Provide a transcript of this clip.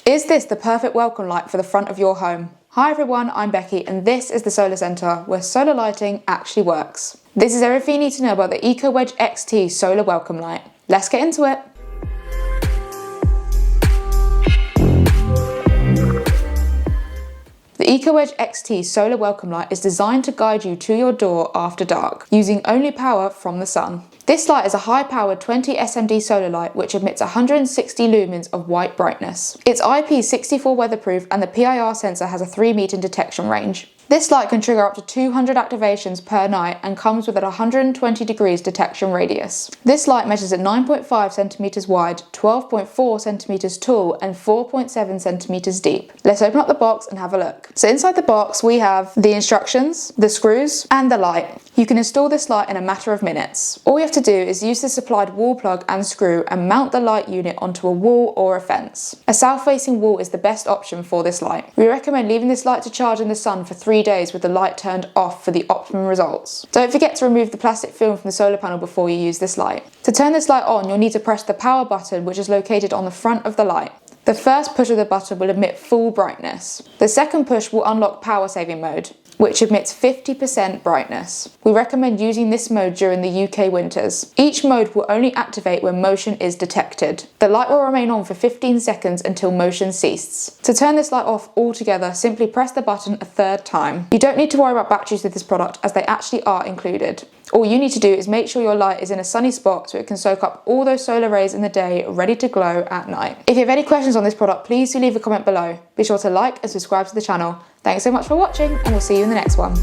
Is this the perfect welcome light for the front of your home? Hi everyone, I'm Becky and this is the SolarCentre, where solar lighting actually works. This is everything you need to know about the ECO Wedge XT solar welcome light. Let's get into it. The ECO Wedge XT solar welcome light is designed to guide you to your door after dark, using only power from the sun. This light is a high-powered 20 SMD solar light which emits 160 lumens of white brightness. It's IP64 weatherproof and the PIR sensor has a 3-meter detection range. This light can trigger up to 200 activations per night and comes with a 120 degrees detection radius. This light measures at 9.5 centimeters wide, 12.4 centimeters tall and 4.7 centimeters deep. Let's open up the box and have a look. So inside the box we have the instructions, the screws and the light. You can install this light in a matter of minutes. All you have to do is use the supplied wall plug and screw and mount the light unit onto a wall or a fence. A south-facing wall is the best option for this light. We recommend leaving this light to charge in the sun for 3 days with the light turned off for the optimum results. Don't forget to remove the plastic film from the solar panel before you use this light. To turn this light on, you'll need to press the power button, which is located on the front of the light. The first push of the button will emit full brightness. The second push will unlock power saving mode, which emits 50% brightness. We recommend using this mode during the UK winters. Each mode will only activate when motion is detected. The light will remain on for 15 seconds until motion ceases. To turn this light off altogether, simply press the button a third time. You don't need to worry about batteries with this product as they actually are included. All you need to do is make sure your light is in a sunny spot so it can soak up all those solar rays in the day, ready to glow at night. If you have any questions on this product, please do leave a comment below. Be sure to like and subscribe to the channel. Thanks so much for watching and we'll see you in the next one.